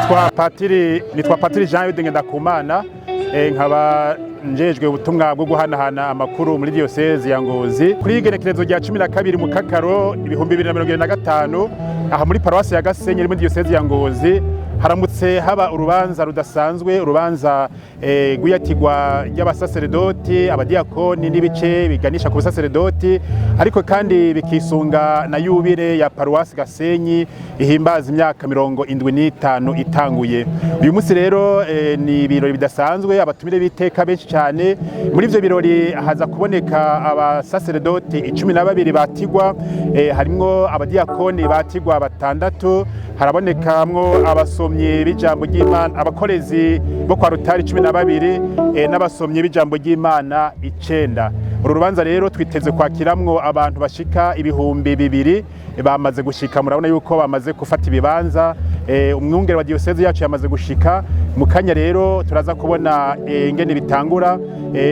nitwa Patiri Jean Yude Ngendakumana, nkaba njejwe ubutumwa bwo guhanahana amakuru muri diocese ya Ngozi kuri igenekerezo rya 12 mu Kakaro 2025 aha muri paroisse ya Gasenyi muri diocese ya Ngozi haramutse haba urubanza rudasanzwe, urubanza guyatigwa y'abasaserdoti, abadiakoni n'ibice biganisha ku basaserdoti, ariko kandi bikisunga na yubire ya paroisse Gasenyi ihimbaza imyaka 75 itanguye. Uyu munsi rero ni ibirori bidasanzwe, abatumire biteka benshi cyane. Muri ivyo birori haza kuboneka abasaserdoti 12 batigwa, harimo abadiakoni batigwa 6, harabonekamwo abasomyi b'ijambo ry'Imana, abakorezi bo kwa Rutari 12 n'abasomyi b'ijambo ry'Imana 9. Uru rubanza rero twiteze kwakiramwo abantu bashika 2,000 bamaze gushika. Murabona yuko bamaze gufata ibibanza, umwungere wa diocese yacu yamaze gushika. Mukanya rero turaza kubona ingene bitangura,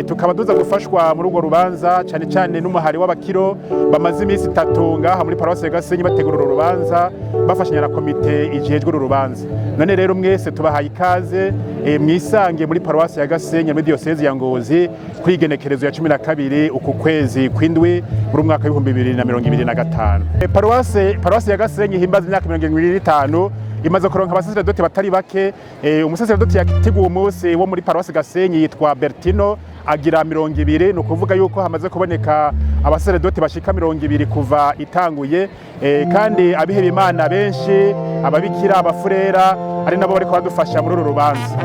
tukaba duza gufashwa muri urwo rubanza cyane cyane n'umuhari w'abakiro bamaze iminsi 3 ngaha muri paroisse ya Gasenyi bategura uru rubanza bafashanya na komite ijejwe uru rubanza. None rero mwese tubahaye ikaze mwisange muri paroisse ya Gasenyi muri diocese ya Ngozi kuri igenekerezo ya 12 uku kwezi kw'indwi muri mwaka wa 2025. Paroisse ya Gasenyi himbaza imyaka 25 imaze kuronka abasaserdoti batari bake. Umusaserdoti yakiteguye umunsi wo muri paroisse Gasenyi yitwa Bertino agira 20, no kuvuga yuko hamaze kuboneka abasaserdoti bashika 20 kuva itanguye, kandi abiheba Imana benshi, ababikira, abafurera ari nabo bariko badufasha muri uru rubanza.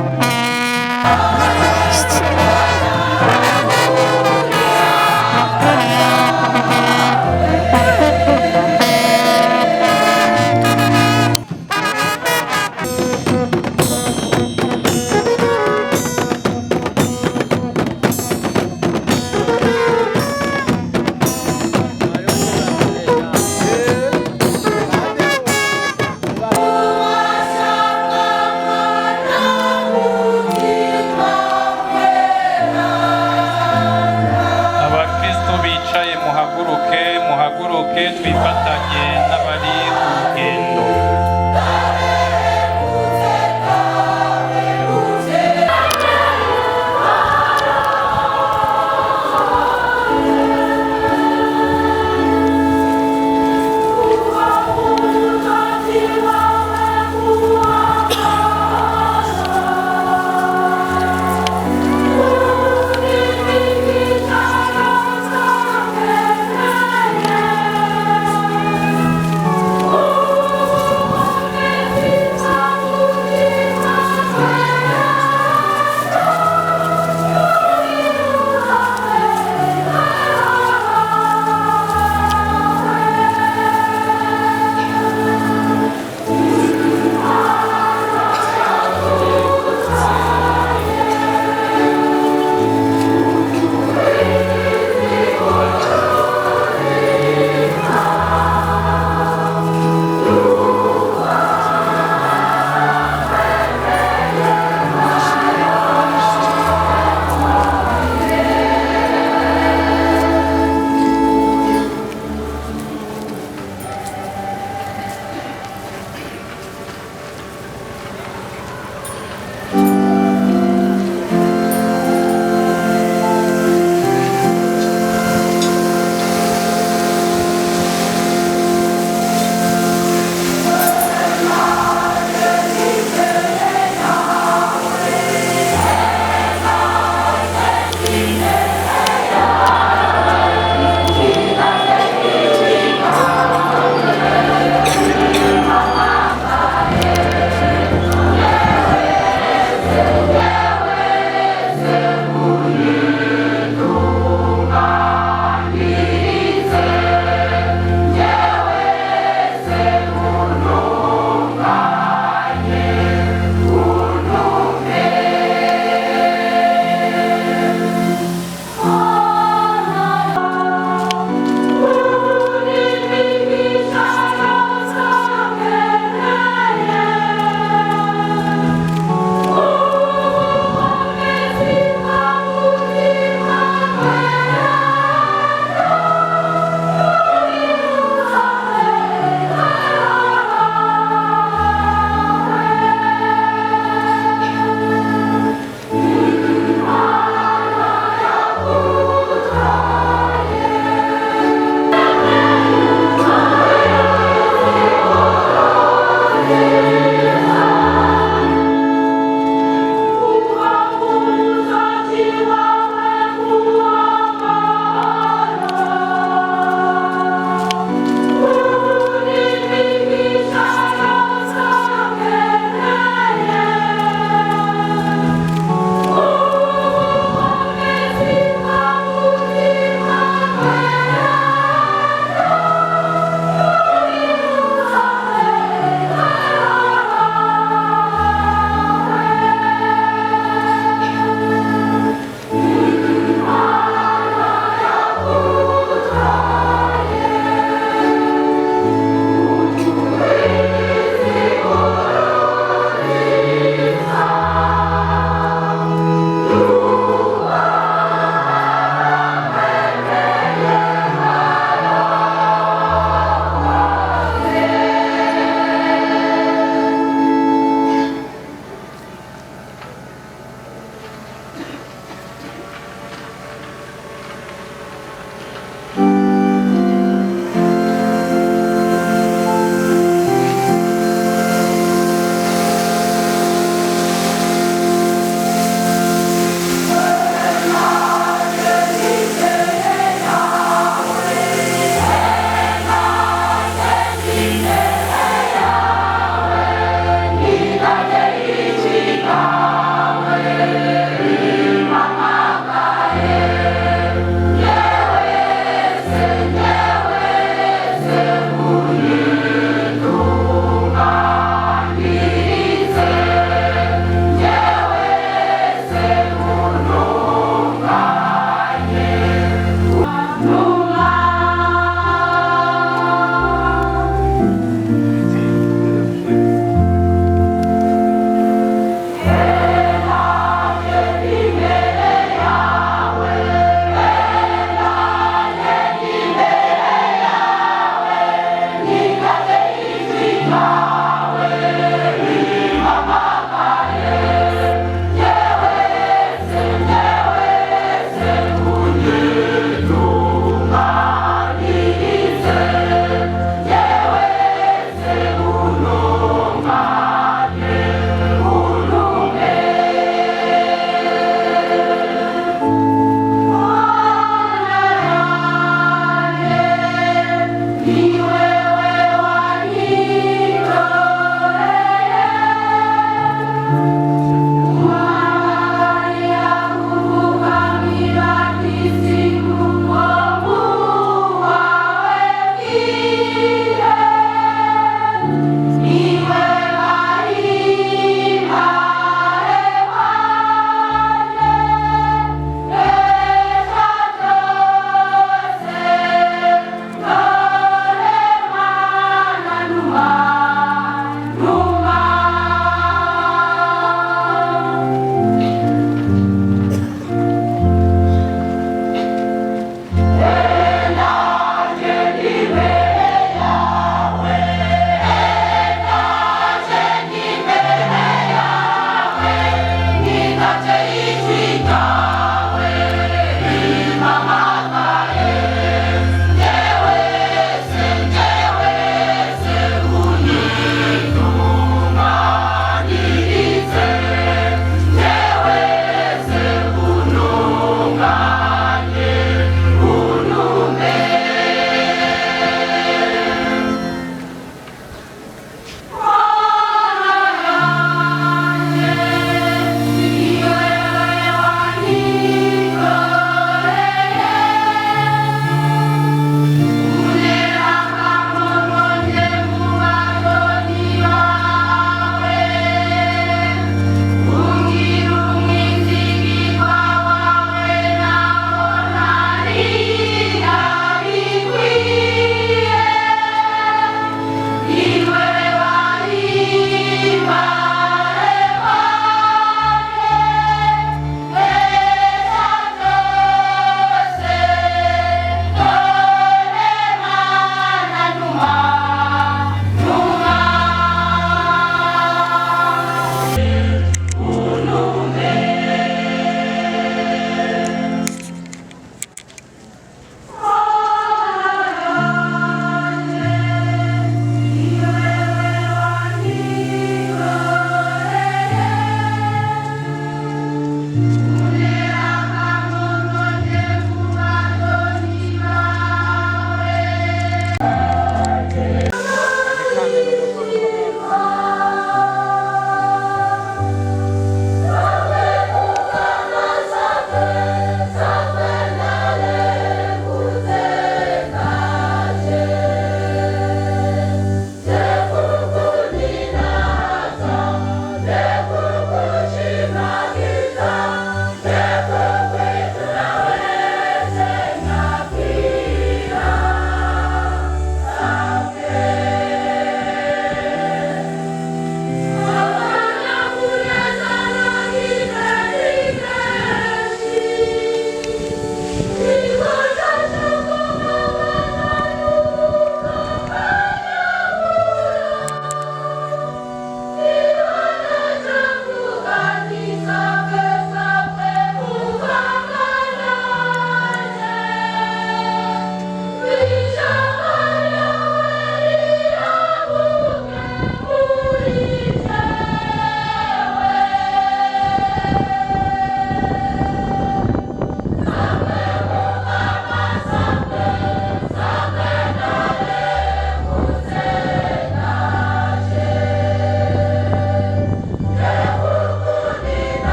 muhaguruke twifatanye n'abari ku rugendo.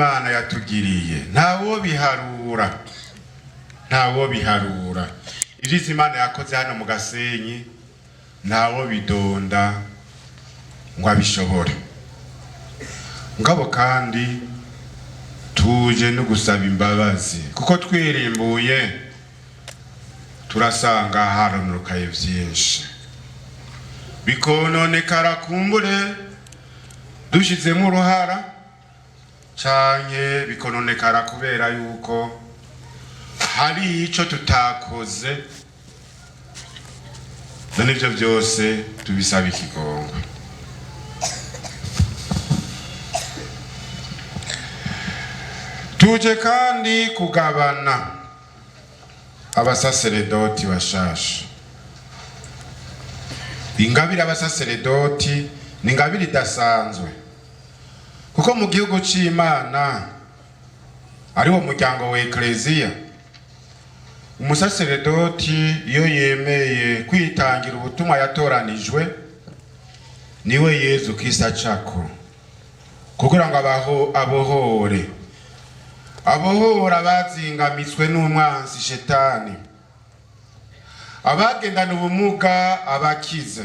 Imana yatugiriye ntawo biharura ivyiza Imana yakoze hano mu Gasenyi ntawo bidonda ngo abishobore. Ngabo kandi tuje no gusaba imbabazi kuko twirimbuye turasanga haranukaye vyinshi bikononekara kumbure dushizemo uruhara canke bikononekara kubera yuko hari ico tutakoze. None ivyo vyose tubisaba ikigongwe. Tuje kandi kugabana abasaseredoti bashasha. Ingabire abasaseredoti ni ingabire idasanzwe kuko mu gihugu c'Imana ari wo muryango wa Ecclesia, umusaseredoti iyo yemeye kwitangira ubutumwa yatoranijwe niwe Yezu Kristo acako kugira ngo abohora bazingamitswe n'umwansi Shetani, abagendana ubumuga abakize.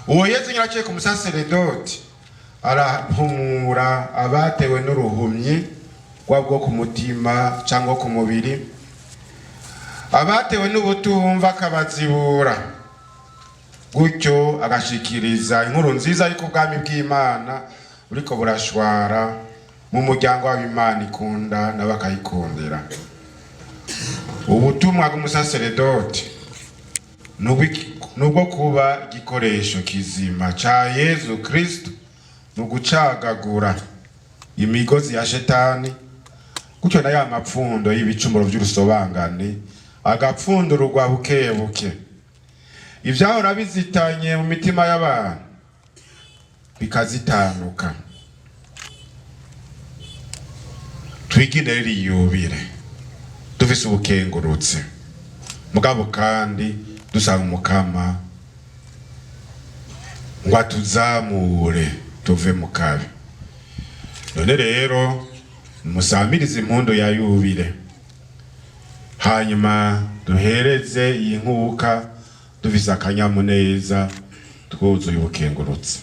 Uwo Yezu nyiraciye ku musaseredoti arahumura abatewe n'uruhumyi rwabwo ku mutima cyangwa ku mubiri, abatewe n'ubutumva akabazibura, gutyo agashikiriza inkuru nziza y'uko ubwami bw'Imana buriko burashwara mu muryango w'Imana ikunda n'abakayikundira. Ubutumwa bw'umusaseredoti nubwo kuba igikoresho kizima ca Yezu Kristo mu gucagagura imigozi ya Shetani, gutyo na ya mapfundo y'ibicumuro by'urusobangane agapfundurwa bukebuke ivyahora bizitanye mu mitima y'abantu bikazitanuka. Twigine rero iyubire dufise ubukengurutse, mugabo kandi dusaba umukama ngo atuzamure tuve mu kabi. None rero musamirize impundu ya yubire, hanyuma duhereze iyi nkuka dufise akanyamuneza twuzuye ubukengurutse.